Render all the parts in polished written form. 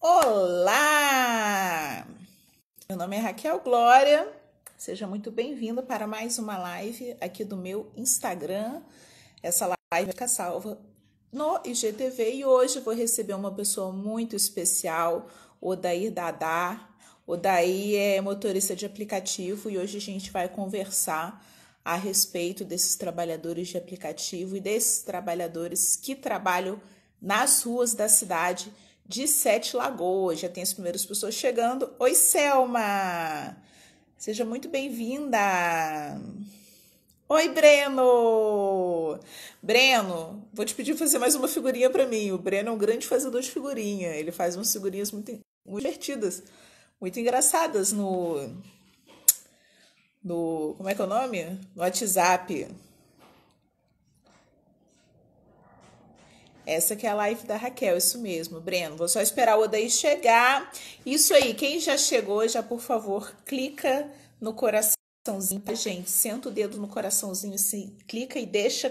Olá! Meu nome é Raquel Glória, seja muito bem-vinda para mais uma live aqui do meu Instagram. Essa live vai ficar salva no IGTV e hoje vou receber uma pessoa muito especial, Odair Dadá. Odair é motorista de aplicativo e hoje a gente vai conversar a respeito desses trabalhadores de aplicativo e desses trabalhadores que trabalham nas ruas da cidade de Sete Lagoas. Já tem as primeiras pessoas chegando. Oi, Selma! Seja muito bem-vinda! Oi, Breno! Breno, vou te pedir para fazer mais uma figurinha para mim. O Breno é um grande fazedor de figurinha. Ele faz umas figurinhas muito divertidas, muito engraçadas no como é que é o nome? No WhatsApp. Essa que é a live da Raquel, isso mesmo, Breno. Vou só esperar o Odair chegar. Isso aí, quem já chegou, já por favor, clica no coraçãozinho, tá, gente? Senta o dedo no coraçãozinho, assim, clica e deixa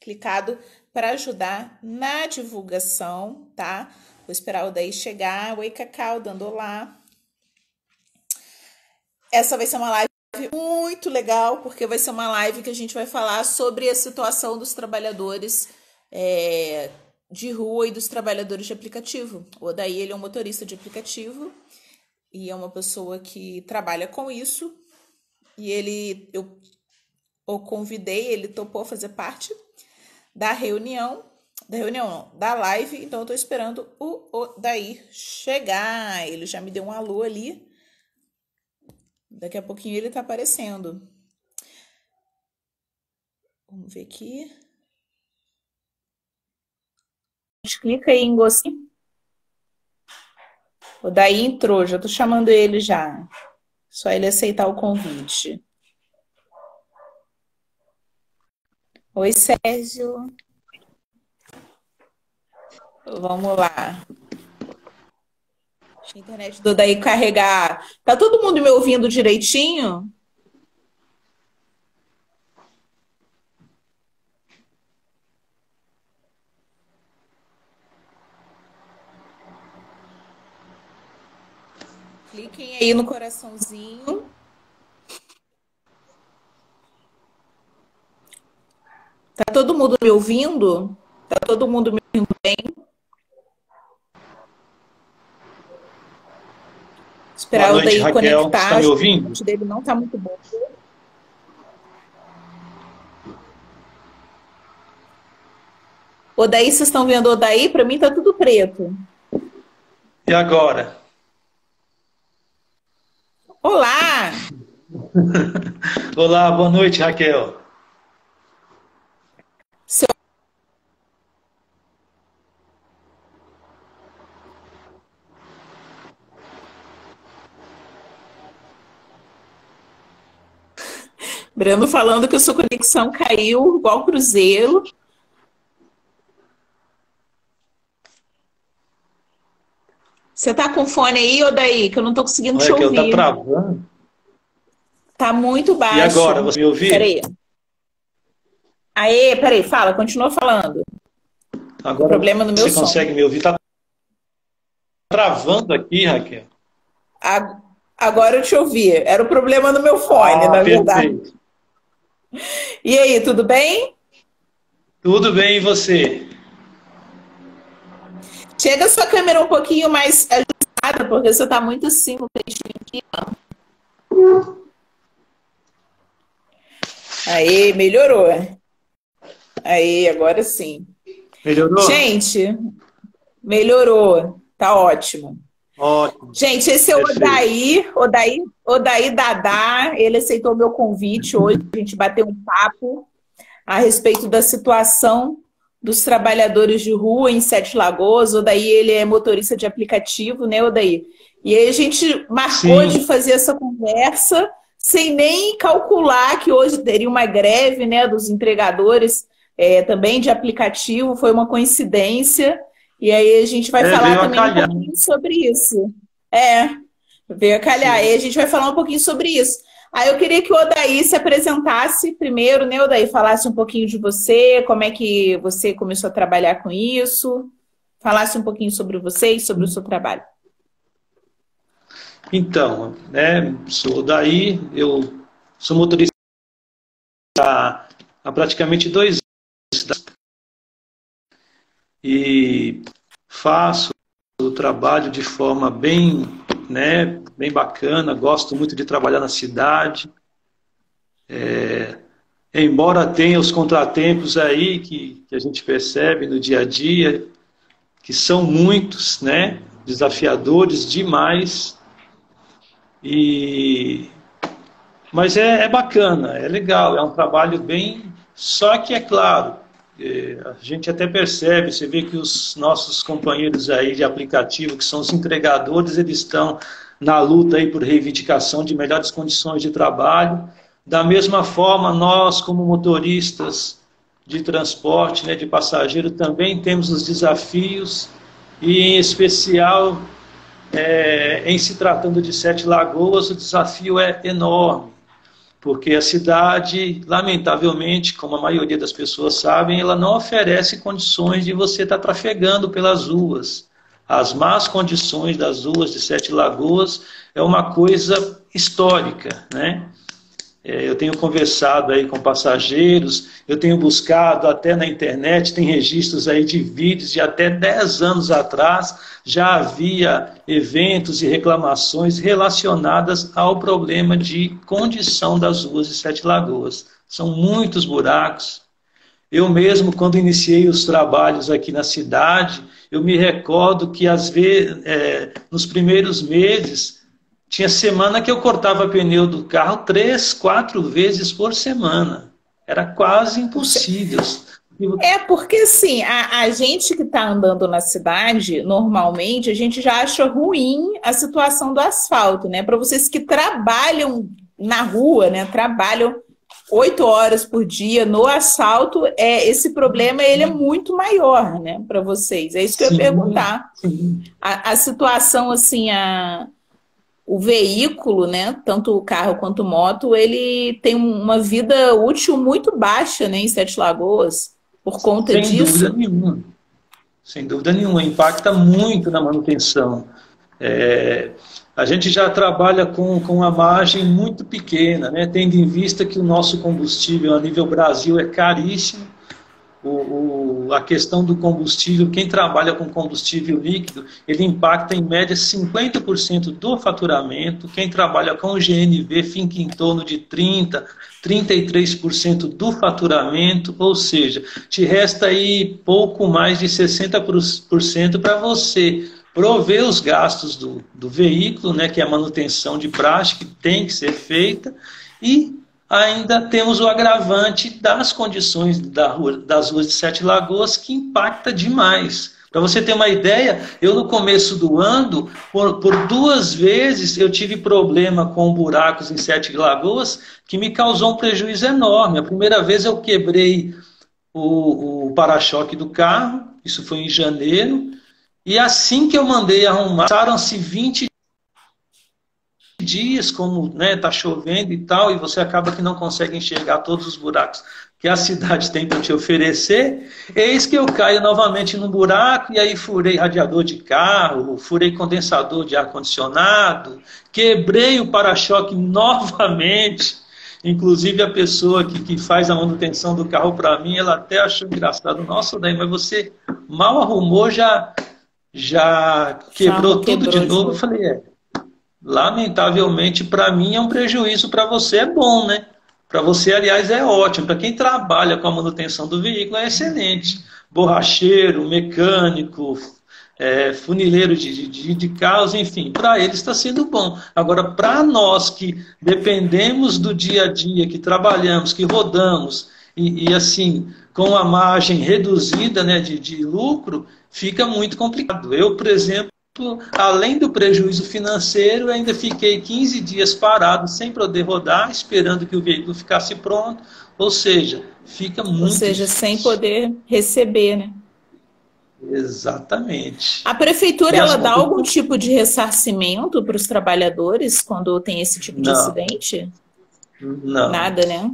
clicado para ajudar na divulgação, tá? Vou esperar o Odair chegar. Oi, Cacau, dando olá. Essa vai ser uma live muito legal, porque vai ser uma live que a gente vai falar sobre a situação dos trabalhadores de rua e dos trabalhadores de aplicativo. O Odair, ele é um motorista de aplicativo e é uma pessoa que trabalha com isso. E eu o convidei, ele topou fazer parte da reunião não, da live. Então eu tô esperando o Odair chegar. Ele já me deu um alô ali. Daqui a pouquinho ele tá aparecendo. Vamos ver aqui. Clica aí em gostei. O Daí entrou, já tô chamando ele já. Só ele aceitar o convite. Oi, Sérgio. Vamos lá. Deixa a internet do Daí carregar. Tá todo mundo me ouvindo direitinho? Cliquem aí no coraçãozinho. Tá todo mundo me ouvindo? Tá todo mundo me ouvindo bem? Esperar Boa o noite, Daí Raquel. Você conectar. está me A ouvindo? internet dele não tá muito bom. Odaí, vocês estão vendo Odaí? Para mim tá tudo preto. E agora? Olá! Olá, boa noite, Raquel. Seu... Breno falando que a sua conexão caiu igual cruzeiro. Você tá com fone aí, Odaí? Que eu não tô conseguindo te Raquel, tá ouvir. travando? Tá muito E agora, baixo. você me ouvir? Peraí. Aê, peraí, fala, continua falando. O Agora problema no meu você som. consegue me ouvir? Tá travando aqui, Raquel. Agora eu te ouvi. Era o problema no meu fone, Ah, na verdade. perfeito. E aí, tudo bem? Tudo bem, e você? Chega a sua câmera um pouquinho mais ajustada, porque você tá muito assim no peixinho aqui. Aí, melhorou. Aí, agora sim. Melhorou? Gente, melhorou. Tá ótimo. Ótimo, Gente, esse é o perfeito. Odair Dadá. Ele aceitou o meu convite hoje. A gente bateu um papo a respeito da situação dos trabalhadores de rua em Sete Lagoas. Odair, ele é motorista de aplicativo, né, Odair? E aí a gente marcou de Sim, fazer essa conversa sem nem calcular que hoje teria uma greve, né, dos entregadores também de aplicativo. Foi uma coincidência. E aí a gente vai falar veio a também um calhar. pouquinho sobre isso. É, veio a calhar. Sim. Aí a gente vai falar um pouquinho sobre isso. Aí eu queria que o Odair se apresentasse primeiro, né, Odair? Falasse um pouquinho de você, como é que você começou a trabalhar com isso, falasse um pouquinho sobre você e sobre o seu trabalho. Então, né, sou daí, eu sou motorista há praticamente 2 anos e faço o trabalho de forma bem, né, bem bacana, gosto muito de trabalhar na cidade, embora tenha os contratempos aí que a gente percebe no dia a dia, que são muitos, né, desafiadores demais, e mas é bacana, é legal, é um trabalho bem. Só que é claro, a gente até percebe, você vê que os nossos companheiros aí de aplicativo, que são os entregadores, eles estão na luta aí por reivindicação de melhores condições de trabalho. Da mesma forma, nós, como motoristas de transporte, né, de passageiro, também temos os desafios, e em especial, em se tratando de Sete Lagoas, o desafio é enorme porque a cidade, lamentavelmente, como a maioria das pessoas sabem, ela não oferece condições de você estar trafegando pelas ruas. As más condições das ruas de Sete Lagoas é uma coisa histórica, né? Eu tenho conversado aí com passageiros, eu tenho buscado até na internet, tem registros aí de vídeos de até 10 anos atrás, já havia eventos e reclamações relacionadas ao problema de condição das ruas de Sete Lagoas. São muitos buracos. Eu mesmo, quando iniciei os trabalhos aqui na cidade, eu me recordo que, às vezes, nos primeiros meses, tinha semana que eu cortava pneu do carro 3, 4 vezes por semana. Era quase impossível. É porque assim, a gente que está andando na cidade, normalmente, a gente já acha ruim a situação do asfalto, né? Para vocês que trabalham na rua, né? Trabalham 8 horas por dia no asfalto, esse problema ele é muito maior, né? Para vocês. É isso que eu ia perguntar. Sim. A situação, assim, o veículo, né, tanto o carro quanto a moto, ele tem uma vida útil muito baixa, né, em Sete Lagoas, por conta Sem dúvida disso. nenhuma. Sem dúvida nenhuma. Impacta muito na manutenção. É, a gente já trabalha com uma margem muito pequena, né? Tendo em vista que o nosso combustível a nível Brasil é caríssimo. A questão do combustível, quem trabalha com combustível líquido, ele impacta em média 50% do faturamento. Quem trabalha com GNV fica em torno de 30%, 33% do faturamento, ou seja, te resta aí pouco mais de 60% para você prover os gastos do veículo, né, que é a manutenção de praxe, que tem que ser feita, e ainda temos o agravante das condições das ruas de Sete Lagoas, que impacta demais. Para você ter uma ideia, eu no começo do ano, por 2 vezes, eu tive problema com buracos em Sete Lagoas, que me causou um prejuízo enorme. A primeira vez eu quebrei o para-choque do carro, isso foi em janeiro, e assim que eu mandei arrumar, passaram-se 20 dias, como tá chovendo e tal, e você acaba que não consegue enxergar todos os buracos que a cidade tem para te oferecer, eis que eu caio novamente no buraco, e aí furei radiador de carro, furei condensador de ar-condicionado, quebrei o para-choque novamente. Inclusive a pessoa que faz a manutenção do carro para mim, ela até achou engraçado. Nossa, daí, mas você mal arrumou, já quebrou tudo de novo. Eu falei, lamentavelmente, para mim é um prejuízo, para você é bom, né? Para você, aliás, é ótimo. Para quem trabalha com a manutenção do veículo, é excelente. Borracheiro, mecânico, funileiro de carros, enfim, para eles está sendo bom. Agora, para nós que dependemos do dia a dia, que trabalhamos, que rodamos, e assim, com a margem reduzida, né, de lucro, fica muito complicado. Eu, por exemplo, além do prejuízo financeiro, ainda fiquei 15 dias parado, sem poder rodar, esperando que o veículo ficasse pronto. Ou seja, fica muito difícil. Sem poder receber, né? Exatamente. A prefeitura, ela dá algum tipo de ressarcimento para os trabalhadores quando tem esse tipo de acidente? Não. Nada, né?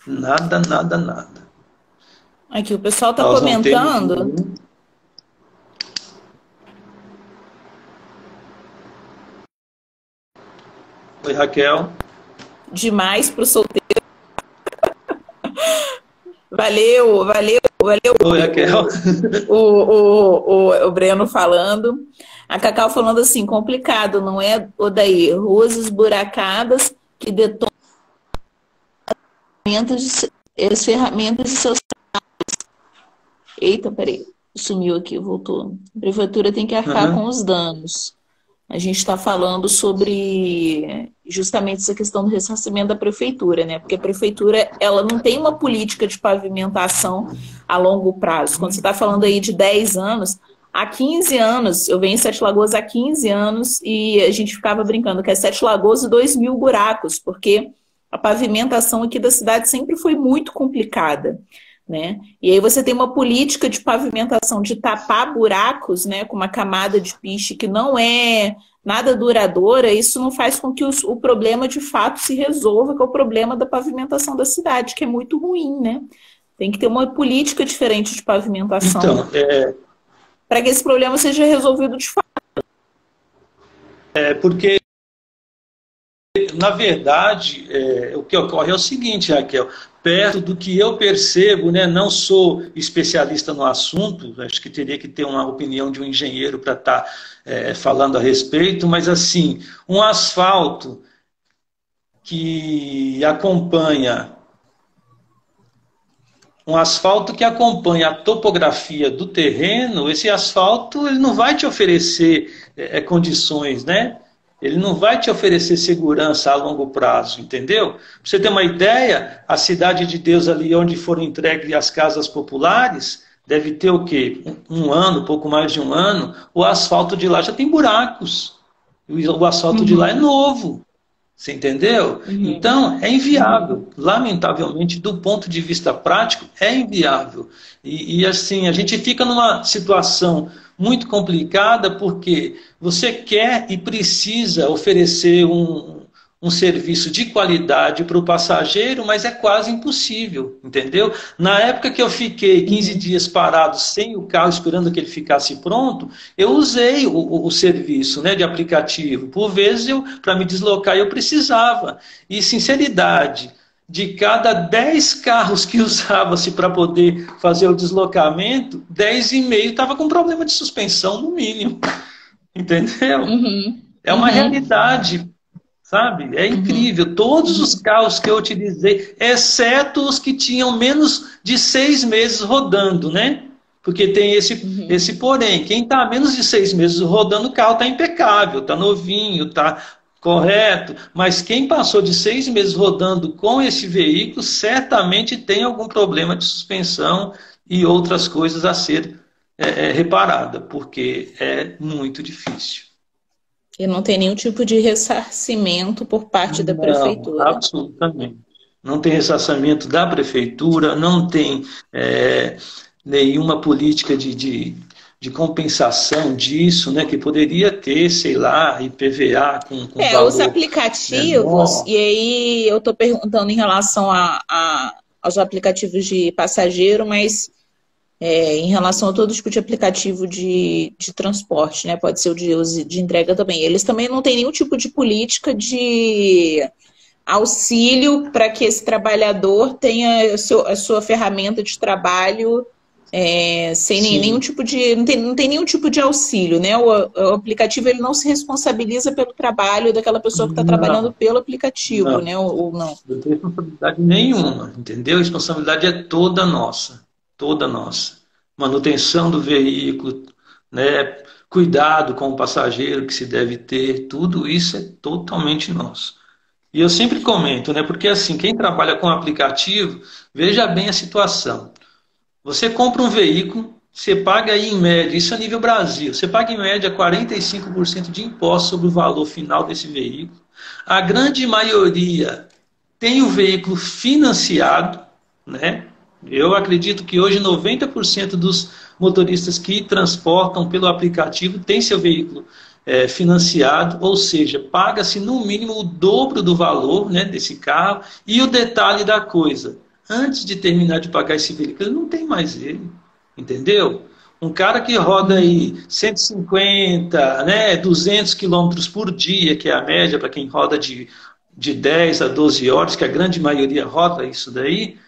Nada. Aqui o pessoal está comentando. Oi, Raquel. Demais para o solteiro. Valeu, valeu, valeu. Oi, Raquel. O Breno falando. A Cacau falando assim, complicado, não é, Odair? Ruas esburacadas que detonam as ferramentas de seus... Eita, peraí, sumiu aqui, voltou. A prefeitura tem que arcar com os danos. A gente está falando sobre justamente essa questão do ressarcimento da prefeitura, né? Porque a prefeitura, ela não tem uma política de pavimentação a longo prazo. Quando você está falando aí de 10 anos, há 15 anos, eu venho em Sete Lagoas há 15 anos e a gente ficava brincando que é Sete Lagoas e 2.000 buracos, porque a pavimentação aqui da cidade sempre foi muito complicada, né? E aí você tem uma política de pavimentação de tapar buracos, né, com uma camada de piche que não é nada duradoura. Isso não faz com que o problema de fato se resolva, que é o problema da pavimentação da cidade, que é muito ruim, né? Tem que ter uma política diferente de pavimentação, então, para que esse problema seja resolvido de fato. Porque na verdade, o que ocorre é o seguinte, Raquel, perto do que eu percebo, né, não sou especialista no assunto, acho que teria que ter uma opinião de um engenheiro para estar falando a respeito, mas assim, um asfalto que acompanha a topografia do terreno, esse asfalto ele não vai te oferecer condições, né? Ele não vai te oferecer segurança a longo prazo, entendeu? Para você ter uma ideia, a Cidade de Deus ali onde foram entregues as casas populares, deve ter o quê? Um ano, pouco mais de um ano, o asfalto de lá já tem buracos. O asfalto de lá é novo. Você entendeu? Então, é inviável. Lamentavelmente, do ponto de vista prático, é inviável. E assim, a gente fica numa situação muito complicada porque você quer e precisa oferecer um serviço de qualidade para o passageiro, mas é quase impossível, entendeu? Na época que eu fiquei 15 dias parado sem o carro, esperando que ele ficasse pronto, eu usei o serviço, né, de aplicativo. Por vezes, para me deslocar, eu precisava. E, sinceridade, de cada 10 carros que usava-se para poder fazer o deslocamento, 10,5 estava com problema de suspensão, no mínimo. Entendeu? É uma realidade. Sabe? É incrível. Todos os carros que eu utilizei, exceto os que tinham menos de 6 meses rodando, né? Porque tem esse porém. Quem está menos de 6 meses rodando, o carro está impecável, está novinho, está correto. Mas quem passou de 6 meses rodando com esse veículo, certamente tem algum problema de suspensão e outras coisas a ser reparada, porque é muito difícil. E não tem nenhum tipo de ressarcimento por parte da prefeitura. Não, absolutamente. Não tem ressarcimento da prefeitura, não tem nenhuma política de compensação disso, né, que poderia ter, sei lá, IPVA com valor, os aplicativos, e aí eu estou perguntando em relação aos aplicativos de passageiro, mas em relação a todo tipo de aplicativo de transporte, né? Pode ser o de entrega também. Eles também não têm nenhum tipo de política de auxílio para que esse trabalhador tenha a sua ferramenta de trabalho sem nenhum tipo de... Não tem nenhum tipo de auxílio, né? O aplicativo ele não se responsabiliza pelo trabalho daquela pessoa que está trabalhando pelo aplicativo, né? Ou não. Não tem responsabilidade nenhuma, entendeu? A responsabilidade é toda nossa. Toda nossa. Manutenção do veículo, né? Cuidado com o passageiro que se deve ter, tudo isso é totalmente nosso. E eu sempre comento, né? Porque assim, quem trabalha com aplicativo, veja bem a situação. Você compra um veículo, você paga aí em média, isso a nível Brasil, você paga em média 45% de imposto sobre o valor final desse veículo. A grande maioria tem o veículo financiado, né? Eu acredito que hoje 90% dos motoristas que transportam pelo aplicativo têm seu veículo financiado, ou seja, paga-se no mínimo o dobro do valor, né, desse carro. E o detalhe da coisa, antes de terminar de pagar esse veículo, ele não tem mais ele, entendeu? Um cara que roda aí 150, né, 200 quilômetros por dia, que é a média para quem roda de 10 a 12 horas, que a grande maioria roda isso daí,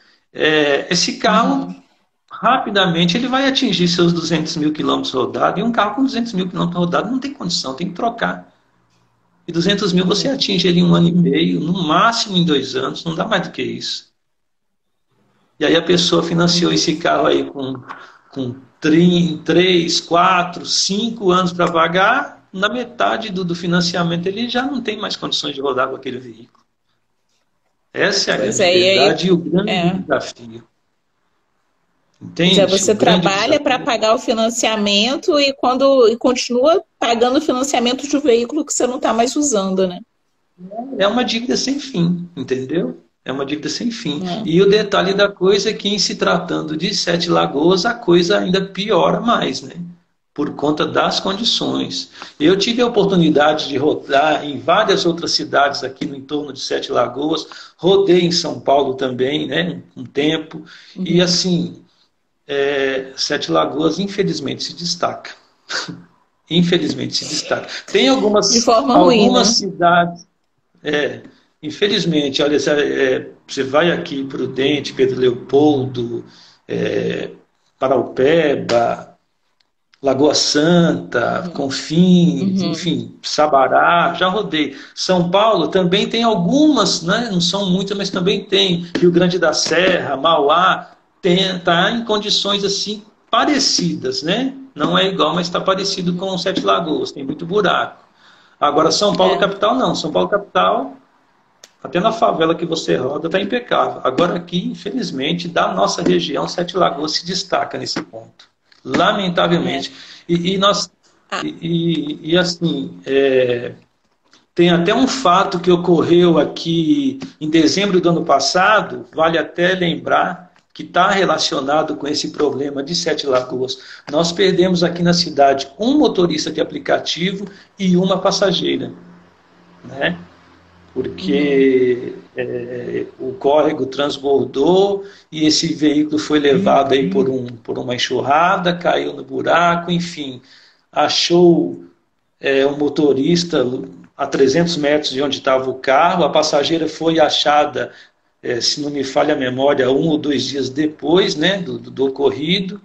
esse carro, Uhum. rapidamente, ele vai atingir seus 200 mil quilômetros rodados, e um carro com 200 mil quilômetros rodados não tem condição, tem que trocar. E 200 mil você atinge ele em 1 ano e meio, no máximo em 2 anos, não dá mais do que isso. E aí a pessoa financiou esse carro aí com 3, 4, 5 anos para pagar, na metade do financiamento ele já não tem mais condições de rodar com aquele veículo. Essa é a Pois grande é, e aí verdade e o grande é. desafio. Pois é, Entende? O você grande trabalha para desafio. pagar o financiamento e continua pagando o financiamento de um veículo que você não está mais usando, né? É uma dívida sem fim, entendeu? É uma dívida sem fim. É. E o detalhe da coisa é que, em se tratando de Sete Lagoas, a coisa ainda piora mais, né? Por conta das condições. Eu tive a oportunidade de rodar em várias outras cidades aqui no entorno de Sete Lagoas, rodei em São Paulo também, né? Um tempo. E Uhum. assim, Sete Lagoas, infelizmente, se destaca. Infelizmente se destaca. Tem De algumas, forma ruim, algumas né? cidades. É, infelizmente, olha, você vai aqui Prudente, Pedro Leopoldo, é, Paraupeba, Lagoa Santa, Uhum. Confins, Uhum. enfim, Sabará, já rodei. São Paulo também tem algumas, né? Não são muitas, mas também tem. Rio Grande da Serra, Mauá, está em condições assim parecidas, né? Não é igual, mas está parecido com Uhum. Sete Lagoas, tem muito buraco. Agora, São Paulo É. capital não. São Paulo capital, até na favela que você roda, está impecável. Agora aqui, infelizmente, da nossa região, Sete Lagoas se destaca nesse ponto. É. Lamentavelmente. Nós, Ah, assim, tem até um fato que ocorreu aqui em dezembro do ano passado, vale até lembrar, que está relacionado com esse problema de Sete Lagoas. Nós perdemos aqui na cidade um motorista de aplicativo e uma passageira, né? uhum. Porque o córrego transbordou e esse veículo foi levado aí por uma enxurrada, caiu no buraco, enfim, achou um motorista a 300 metros de onde estava o carro, a passageira foi achada, se não me falha a memória, 1 ou 2 dias depois, né, do ocorrido.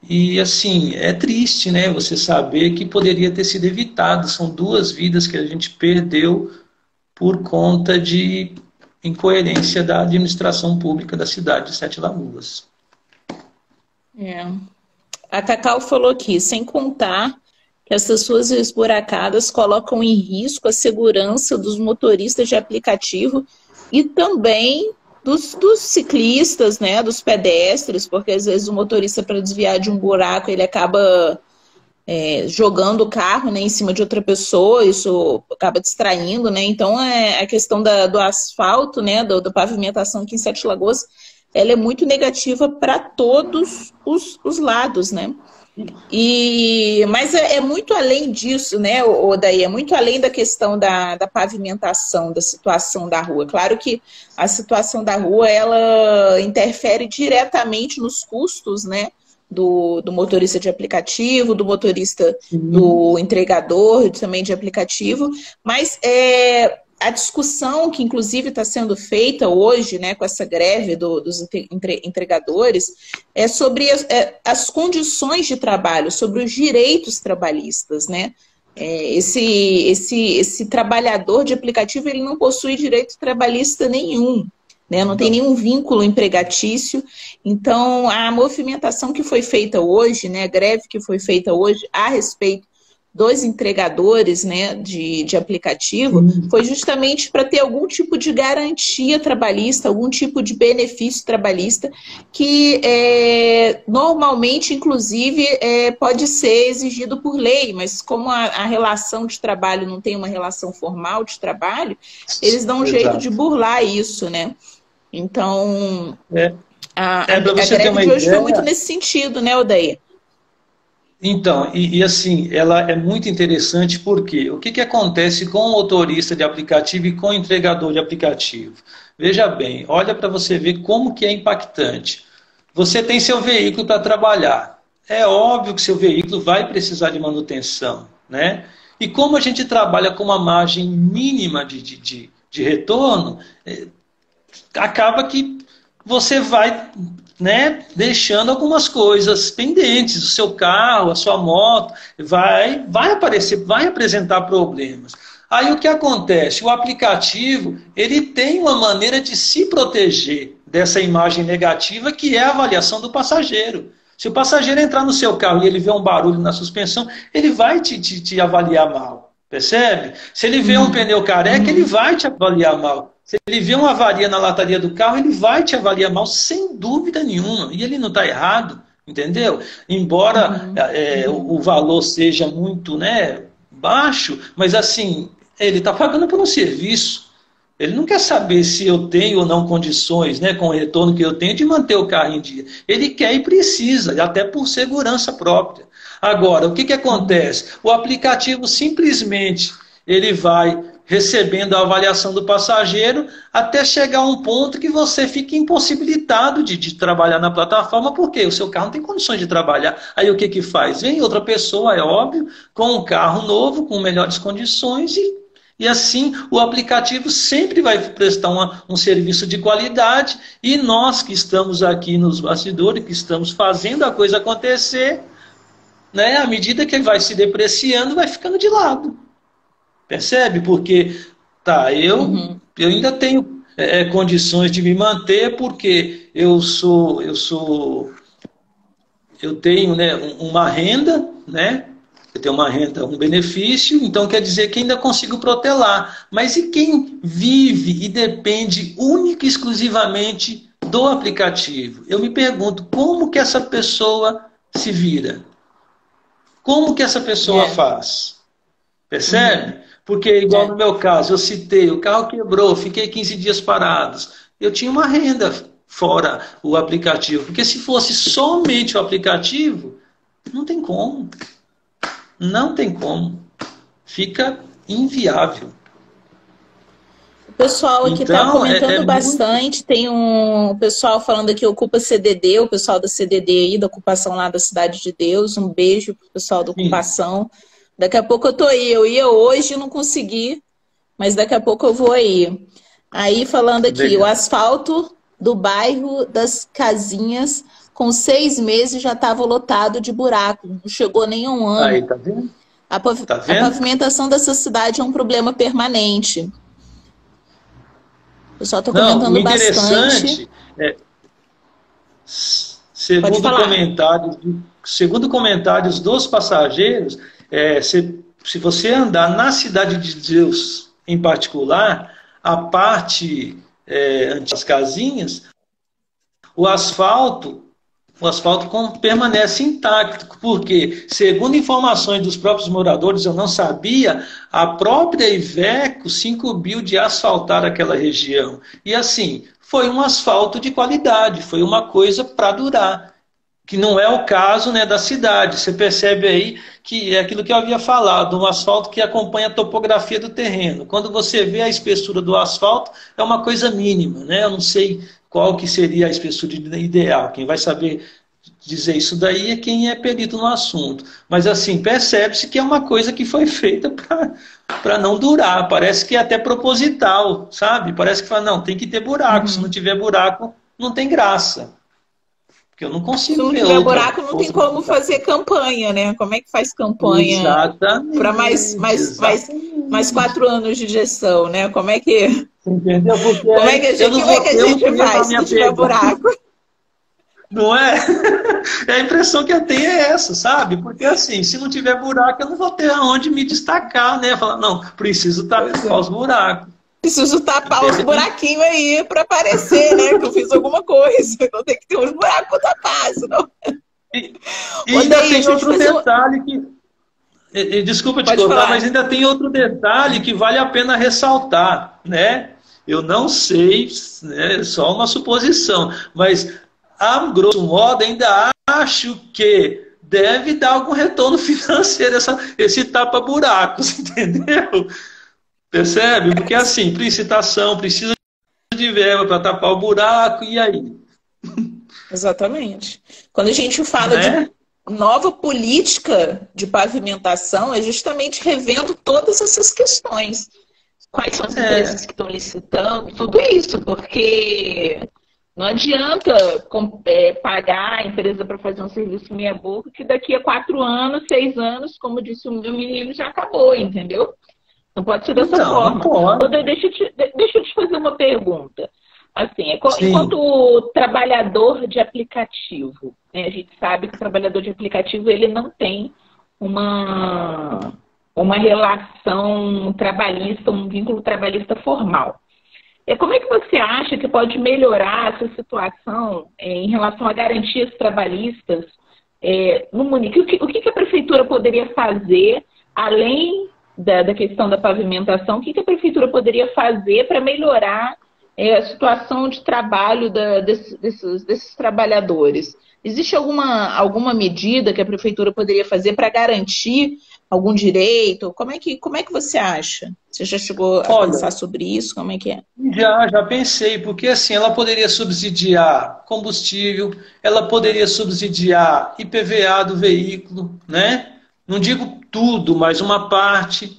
E assim, é triste, né, você saber que poderia ter sido evitado. São 2 vidas que a gente perdeu por conta de incoerência da administração pública da cidade de Sete Lagoas. É. A Cacau falou aqui, sem contar que essas ruas esburacadas colocam em risco a segurança dos motoristas de aplicativo e também dos ciclistas, né, dos pedestres, porque às vezes o motorista, para desviar de um buraco, ele acaba jogando o carro, né, em cima de outra pessoa, isso acaba distraindo, né? Então a questão do asfalto, né, da pavimentação aqui em Sete Lagoas, ela é muito negativa para todos os lados, né? Mas é muito além disso, né, Daí? É muito além da questão da pavimentação, da situação da rua. Claro que a situação da rua, ela interfere diretamente nos custos, né, do motorista de aplicativo, do motorista do entregador também de aplicativo, mas a discussão que inclusive está sendo feita hoje, né, com essa greve dos entregadores, é sobre as condições de trabalho, sobre os direitos trabalhistas, né? Esse trabalhador de aplicativo, ele não possui direito trabalhista nenhum, né? Não tem Então, nenhum vínculo empregatício. Então, a movimentação que foi feita hoje, né, a greve que foi feita hoje a respeito dos entregadores, né, de aplicativo, foi justamente para ter algum tipo de garantia trabalhista, algum tipo de benefício trabalhista que normalmente, inclusive, pode ser exigido por lei, mas como a relação de trabalho não tem uma relação formal de trabalho, eles dão um jeito de exato. burlar isso, né? Então, É, a para você ter greve uma de hoje foi muito ideia, nesse sentido, né, Odair? então, assim, ela é muito interessante porque o que acontece com o motorista de aplicativo e com o entregador de aplicativo? Veja bem, olha para você ver como que é impactante. Você tem seu veículo para trabalhar. é óbvio que seu veículo vai precisar de manutenção, né? E como a gente trabalha com uma margem mínima de retorno, acaba que você vai, né, deixando algumas coisas pendentes. O seu carro, a sua moto, vai aparecer, vai apresentar problemas. Aí o que acontece? O aplicativo, ele tem uma maneira de se proteger dessa imagem negativa, que é a avaliação do passageiro. Se o passageiro entrar no seu carro e ele vê um barulho na suspensão, ele vai te avaliar mal. Percebe? Se ele vê um pneu careca, ele vai te avaliar mal. Se ele vê uma avaria na lataria do carro, ele vai te avaliar mal, sem dúvida nenhuma. E ele não está errado, entendeu? Embora o valor seja muito, né, baixo, mas assim, ele está pagando por um serviço. Ele não quer saber se eu tenho ou não condições, né, com o retorno que eu tenho, de manter o carro em dia. Ele quer e precisa, até por segurança própria. Agora, o que acontece? O aplicativo simplesmente ele vai recebendo a avaliação do passageiro até chegar a um ponto que você fica impossibilitado de trabalhar na plataforma, porque o seu carro não tem condições de trabalhar. Aí o que faz? Vem outra pessoa, é óbvio, com um carro novo, com melhores condições e assim o aplicativo sempre vai prestar um serviço de qualidade e nós que estamos aqui nos bastidores, que estamos fazendo a coisa acontecer, né, à medida que ele vai se depreciando, vai ficando de lado. Percebe? Porque eu ainda tenho condições de me manter, porque eu tenho, né, uma renda, né? Eu tenho uma renda, um benefício, então quer dizer que ainda consigo protelar. Mas e quem vive e depende única e exclusivamente do aplicativo? Eu me pergunto, como que essa pessoa se vira? Como que essa pessoa faz? Percebe? Porque, igual no meu caso, eu citei, o carro quebrou, fiquei 15 dias parados. Eu tinha uma renda fora o aplicativo. Porque se fosse somente o aplicativo, não tem como. Não tem como. Fica inviável. O pessoal aqui está comentando bastante. Muito... Tem um pessoal falando aqui, ocupa CDD, o pessoal da CDD aí, da ocupação lá da Cidade de Deus. Um beijo pro pessoal da ocupação. Daqui a pouco eu tô aí. Eu ia hoje, não consegui, mas daqui a pouco eu vou aí. Aí falando aqui, legal. O asfalto do bairro das Casinhas, com 6 meses já estava lotado de buraco. Não chegou nem um ano. Aí, tá vendo? A pavimentação dessa cidade é um problema permanente. O pessoal está comentando bastante. Segundo comentários dos passageiros, se você andar na Cidade de Deus em particular, a parte das casinhas, o asfalto permanece intacto, porque, segundo informações dos próprios moradores, eu não sabia, a própria Iveco se incumbiu de asfaltar aquela região. E assim, foi um asfalto de qualidade, foi uma coisa para durar, que não é o caso, né, da cidade. Você percebe aí que é aquilo que eu havia falado, um asfalto que acompanha a topografia do terreno. Quando você vê a espessura do asfalto, é uma coisa mínima, né? Eu não sei qual que seria a espessura ideal. Quem vai saber dizer isso daí é quem é perito no assunto. Mas assim, percebe-se que é uma coisa que foi feita para não durar. Parece que é até proposital, sabe? Parece que fala, não, tem que ter buraco. Se não tiver buraco, não tem graça. Porque eu não consigo ver. Se não tiver buraco, não tem como fazer campanha, né? Como é que faz campanha para mais 4 anos de gestão, né? Como é que... Entendeu? Porque como é que a gente faz se não tiver buraco? Não é? A impressão que eu tenho é essa, sabe? Porque assim, se não tiver buraco, eu não vou ter aonde me destacar, né? Falar, não, preciso tapar os buracos. Preciso tapar os buraquinhos aí para aparecer, né? Que eu fiz alguma coisa. Então tem que ter uns buracos para tapar, senão... E ainda tem outro detalhe que... Desculpa te cortar, mas ainda tem outro detalhe que vale a pena ressaltar, né? Eu não sei, né, só uma suposição, mas a grosso modo ainda acho que deve dar algum retorno financeiro esse tapa-buracos, entendeu? Percebe? Porque assim, licitação, precisa de verba para tapar o buraco, e aí? Exatamente. Quando a gente fala nova política de pavimentação é justamente revendo todas essas questões. Quais são as empresas que estão licitando, tudo isso, porque não adianta pagar a empresa para fazer um serviço meia boca, que daqui a 4 anos, 6 anos, como disse o meu menino, já acabou, entendeu? Não pode ser dessa Então, não forma. pode. Deixa eu te fazer uma pergunta. Assim, Sim. enquanto trabalhador de aplicativo, né, a gente sabe que o trabalhador de aplicativo ele não tem uma, uma relação trabalhista, um vínculo trabalhista formal. Como é que você acha que pode melhorar essa situação em relação a garantias trabalhistas no município? O que a prefeitura poderia fazer, além da questão da pavimentação, o que a prefeitura poderia fazer para melhorar a situação de trabalho desses trabalhadores? Existe alguma medida que a prefeitura poderia fazer para garantir algum direito? Como é que você acha? Você já chegou a Olha, pensar sobre isso? Como é que é? já pensei, porque assim, ela poderia subsidiar combustível, ela poderia subsidiar IPVA do veículo, né? Não digo tudo, mas uma parte,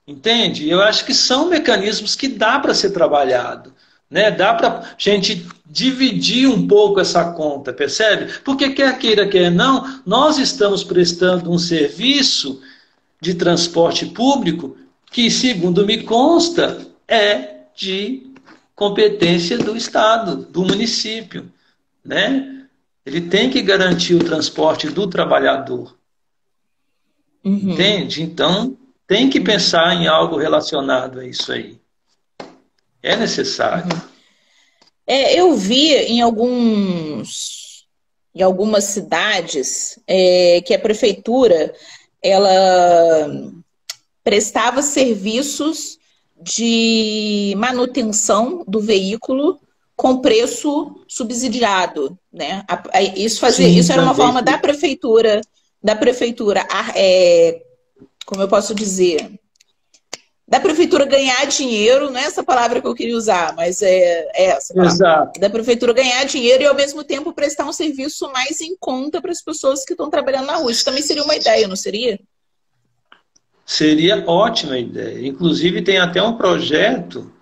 entende? Eu acho que são mecanismos que dá para ser trabalhado, né? Dá para a gente dividir um pouco essa conta, percebe? Porque quer queira, quer não, nós estamos prestando um serviço de transporte público que, segundo me consta, é de competência do Estado, do município, né? Ele tem que garantir o transporte do trabalhador, Uhum, entende? Então, tem que uhum, pensar em algo relacionado a isso aí. É necessário. uhum. Eu vi em algumas cidades que a prefeitura ela prestava serviços de manutenção do veículo com preço subsidiado, né? Sim, Isso era uma também. forma da prefeitura, como eu posso dizer, da prefeitura ganhar dinheiro, não é essa palavra que eu queria usar, mas é essa palavra. Exato. Da prefeitura ganhar dinheiro e, ao mesmo tempo, prestar um serviço mais em conta para as pessoas que estão trabalhando na rua. Isso também seria uma ideia, não seria? Seria ótima ideia. Inclusive, tem até um projeto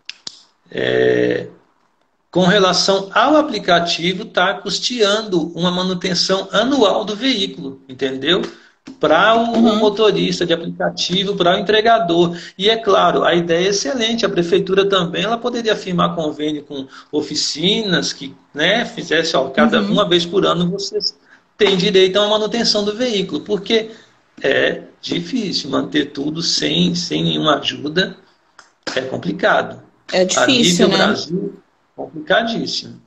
com relação ao aplicativo estar custeando uma manutenção anual do veículo, entendeu? Para o Uhum, motorista de aplicativo, para o entregador. E é claro, a ideia é excelente. A prefeitura também ela poderia firmar convênio com oficinas que, né, fizesse, ó, cada uma uhum. vez por ano vocês têm direito a uma manutenção do veículo, porque é difícil manter tudo sem nenhuma ajuda, é complicado. É A difícil, nível né? Brasil, complicadíssimo.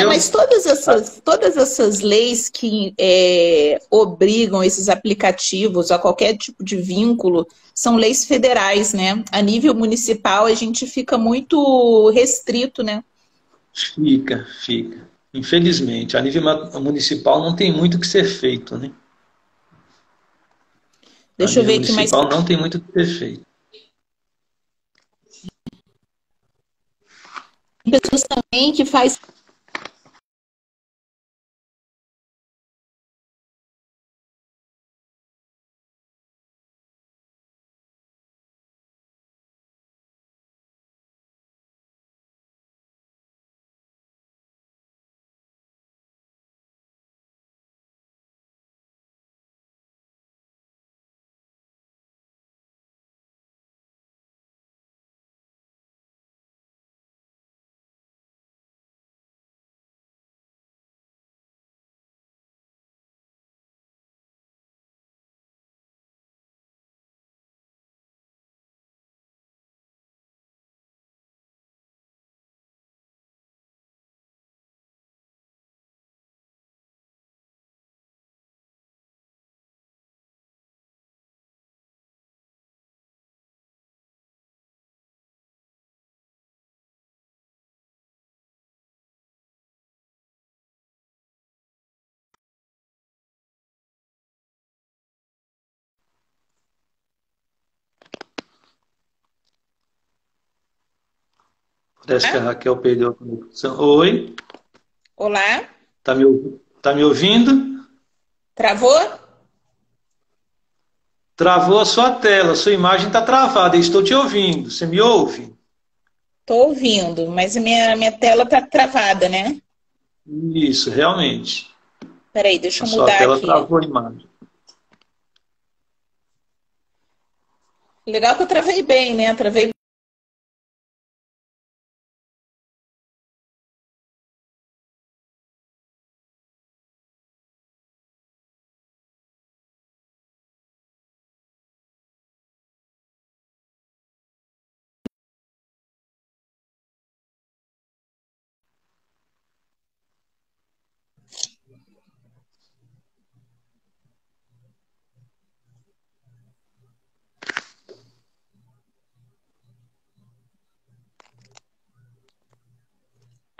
Mas Entendeu? todas essas leis que obrigam esses aplicativos a qualquer tipo de vínculo são leis federais, né? A nível municipal a gente fica muito restrito, né? Fica. Infelizmente, a nível municipal não tem muito o que ser feito, né? A Deixa eu nível ver aqui mais. municipal não tem muito o que ser feito. Tem pessoas também que faz. Parece que a Raquel perdeu a conexão. Oi, Olá? tá me ouvindo? Travou? Travou a sua tela, sua imagem está travada. Eu estou te ouvindo. Você me ouve? Tô ouvindo, mas minha tela tá travada, né? Isso, realmente. Peraí, deixa A eu sua mudar tela aqui. travou a imagem. Legal que eu travei bem, né? Travei.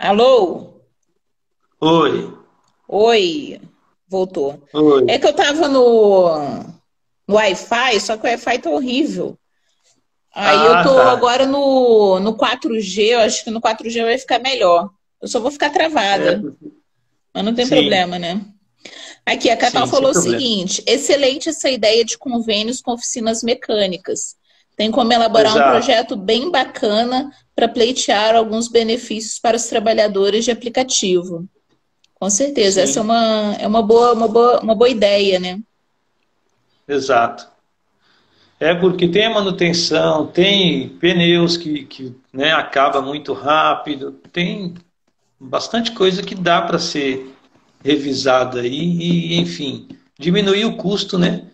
Alô? Oi, Oi, voltou. oi. É que eu tava no Wi-Fi, só que o Wi-Fi tá horrível. Aí eu Ah, tô tá. agora no 4G, eu acho que no 4G vai ficar melhor. Eu só vou ficar É, travada, mas não tem sim, problema, né? Aqui, a Catal sim, sem falou o problema. seguinte: excelente essa ideia de convênios com oficinas mecânicas. Tem como elaborar um Exato, projeto bem bacana para pleitear alguns benefícios para os trabalhadores de aplicativo. Com certeza, essa sim, é uma boa ideia, né? exato. É porque tem a manutenção, tem pneus que né, acaba muito rápido, tem bastante coisa que dá para ser revisada aí e, enfim, diminuir o custo, né?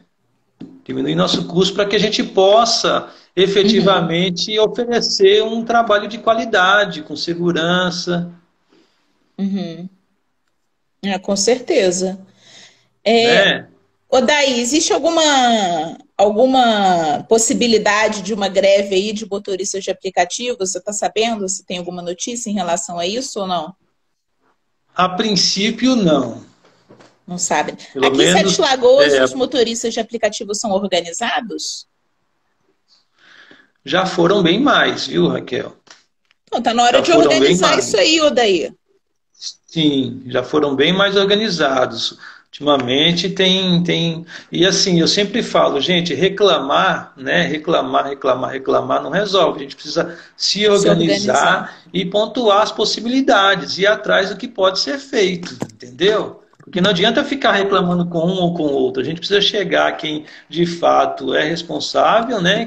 Diminuir nosso custo para que a gente possa Uhum, efetivamente oferecer um trabalho de qualidade, com segurança, uhum. É, com certeza. É, né? ô Daí, existe alguma possibilidade de uma greve aí de motoristas de aplicativo? Você está sabendo? Se tem alguma notícia em relação a isso ou não? A princípio, não. Não sabe. Pelo Aqui em Sete menos Lagoas, os motoristas de aplicativo são organizados? já foram bem mais, viu, Raquel? Então, tá na hora Já de foram bem organizar isso mais. aí, Odaí. Sim, já foram bem mais organizados. Ultimamente tem. E assim, eu sempre falo, gente, reclamar, né? Reclamar não resolve. A gente precisa se Se organizar. organizar e pontuar as possibilidades, ir atrás do que pode ser feito, entendeu? Porque não adianta ficar reclamando com um ou com outro. A gente precisa chegar a quem de fato é responsável, né?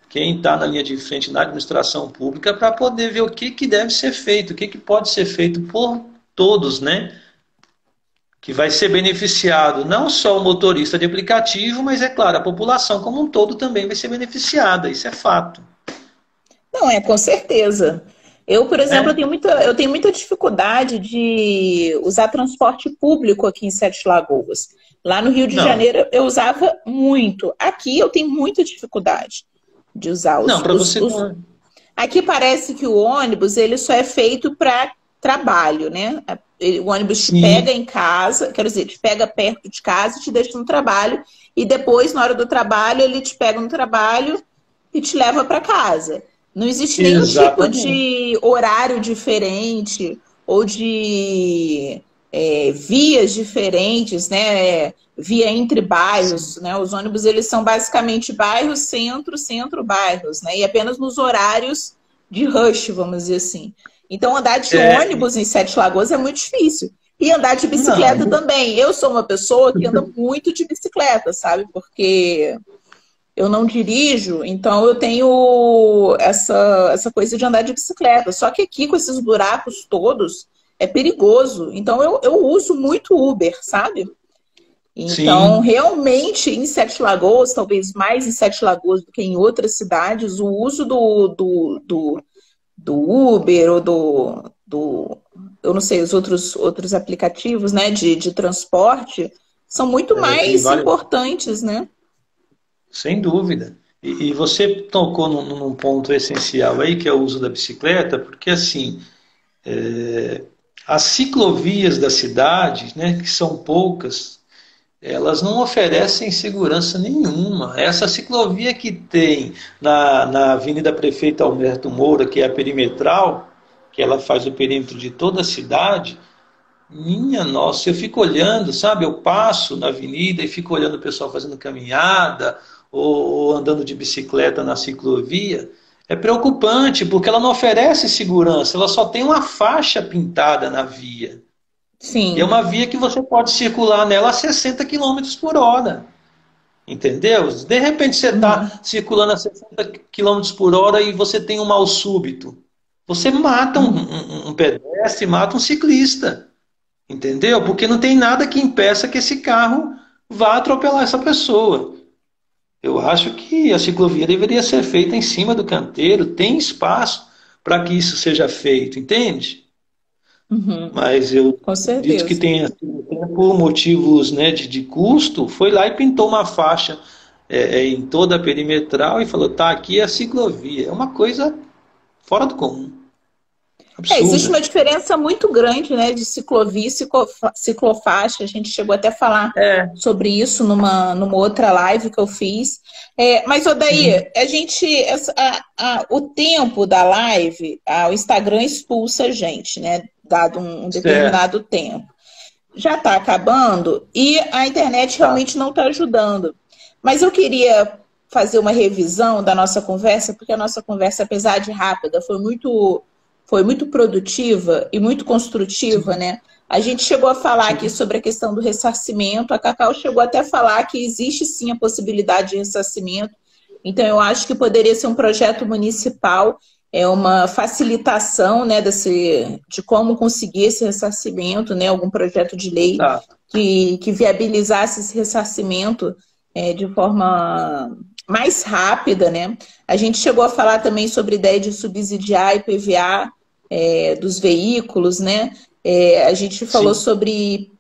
Quem está na linha de frente na administração pública para poder ver o que, que deve ser feito, o que, que pode ser feito por todos, né? Que vai ser beneficiado não só o motorista de aplicativo, mas é claro, a população como um todo também vai ser beneficiada, isso é fato. Não, é, com certeza. Eu, por exemplo, Né? eu tenho muita dificuldade de usar transporte público aqui em Sete Lagoas. Lá no Rio de Não, Janeiro eu usava muito. Aqui eu tenho muita dificuldade de usar não, para você. Aqui parece que o ônibus ele só é feito para trabalho, né? O ônibus te pega Sim, em casa, quer dizer, te pega perto de casa e te deixa no trabalho, e depois, na hora do trabalho, ele te pega no trabalho e te leva para casa. Não existe nenhum tipo exatamente. de horário diferente ou de vias diferentes, né? Via entre bairros, Sim, né? Os ônibus eles são basicamente bairros, centro, centro, bairros, né? E apenas nos horários de rush, vamos dizer assim. Então andar de é, ônibus em Sete Lagoas é muito difícil. E andar de bicicleta não, também. Eu sou uma pessoa que anda muito de bicicleta, sabe? Porque eu não dirijo, então eu tenho essa coisa de andar de bicicleta. Só que aqui, com esses buracos todos, é perigoso. Então eu uso muito Uber, sabe? Então, sim, realmente, em Sete Lagoas, talvez mais em Sete Lagoas do que em outras cidades, o uso do Uber ou eu não sei, os outros aplicativos, né, de transporte, são muito tem mais vários, importantes, né? sem dúvida. E você tocou num ponto essencial aí, que é o uso da bicicleta, porque assim, as ciclovias da cidade, né, que são poucas, elas não oferecem segurança nenhuma. Essa ciclovia que tem na Avenida Prefeito Alberto Moura, que é a perimetral, que ela faz o perímetro de toda a cidade, Minha nossa, eu fico olhando, sabe? Eu passo na avenida e fico olhando o pessoal fazendo caminhada ou andando de bicicleta na ciclovia. É preocupante, porque ela não oferece segurança, ela só tem uma faixa pintada na via. E é Sim. uma via que você pode circular nela a 60 quilômetros por hora. Entendeu? De repente você está Uhum. circulando a 60 quilômetros por hora e você tem um mal súbito. Você mata Uhum. um pedestre, mata um ciclista. Entendeu? Porque não tem nada que impeça que esse carro vá atropelar essa pessoa. Eu acho que a ciclovia deveria ser feita em cima do canteiro, tem espaço para que isso seja feito, entende? Uhum. Mas eu Com acredito que certeza. tenha sido até por motivos, né, de custo, foi lá e pintou uma faixa em toda a perimetral e falou, tá, aqui é a ciclovia. É uma coisa fora do comum, Existe absurda. uma diferença muito grande, né, de ciclovia e ciclofaixa. A gente chegou até a falar É, sobre isso numa outra live que eu fiz. Mas, sim, Odaí, a gente, o tempo da live, o Instagram expulsa a gente, né, dado um certo, determinado tempo. Já está acabando e a internet tá, realmente não está ajudando. Mas eu queria fazer uma revisão da nossa conversa, porque a nossa conversa, apesar de rápida, foi muito produtiva e muito construtiva, sim, né? A gente chegou a falar aqui sim, sobre a questão do ressarcimento, a Cacau chegou até a falar que existe sim a possibilidade de ressarcimento, então eu acho que poderia ser um projeto municipal, uma facilitação, né, de como conseguir esse ressarcimento, né, algum projeto de lei tá, que viabilizasse esse ressarcimento de forma mais rápida, né? A gente chegou a falar também sobre a ideia de subsidiar IPVA dos veículos, né? A gente falou sim. sobre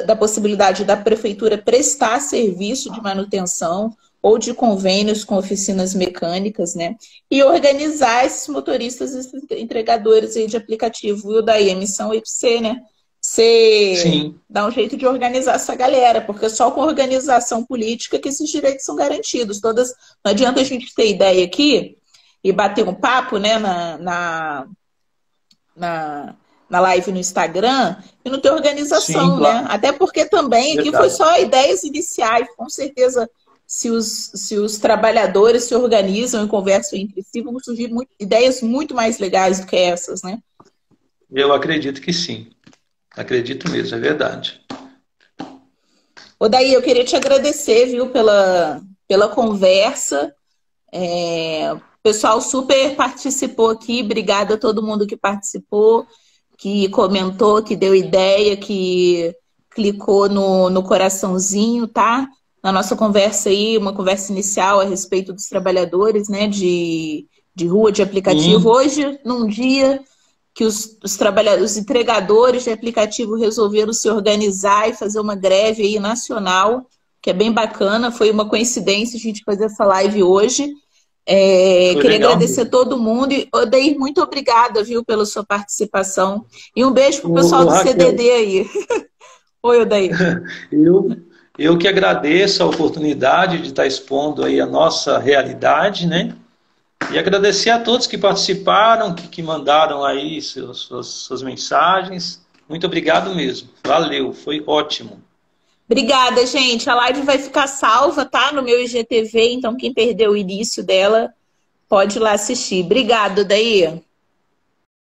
da possibilidade da prefeitura prestar serviço de manutenção ou de convênios com oficinas mecânicas, né? E organizar esses motoristas, esses entregadores aí de aplicativo. E daí, a missão é você, né? Você Sim, dá um jeito de organizar essa galera, porque só com organização política que esses direitos são garantidos. Não adianta a gente ter ideia aqui e bater um papo, né, na, na live no Instagram e não ter sim, organização, né? claro, Até porque também aqui foi verdade. só ideias iniciais. Com certeza, se os trabalhadores se organizam e conversam entre si, vão surgir ideias muito mais legais do que essas, né? Eu acredito que sim. Acredito mesmo, é verdade. Daí eu queria te agradecer, viu, pela conversa. O pessoal super participou aqui. Obrigada a todo mundo que participou, que comentou, que deu ideia, que clicou no coraçãozinho, tá? Na nossa conversa aí, uma conversa inicial a respeito dos trabalhadores, né, de rua, de aplicativo. Sim, Hoje, num dia que os trabalhadores, os entregadores de aplicativo resolveram se organizar e fazer uma greve aí nacional, que é bem bacana. Foi uma coincidência a gente fazer essa live hoje. foi Queria legal agradecer a mesmo. todo mundo e, Odeir, muito obrigada, viu, pela sua participação. E um beijo pro pessoal do Raquel, CDD aí. Oi, Odeir. eu, eu que agradeço a oportunidade de estar expondo aí a nossa realidade, né? E agradecer a todos que participaram, que mandaram aí suas mensagens. Muito obrigado mesmo. Valeu, foi ótimo. Obrigada, gente. A live vai ficar salva, tá? No meu IGTV, então quem perdeu o início dela pode ir lá assistir. Obrigada, Odeir.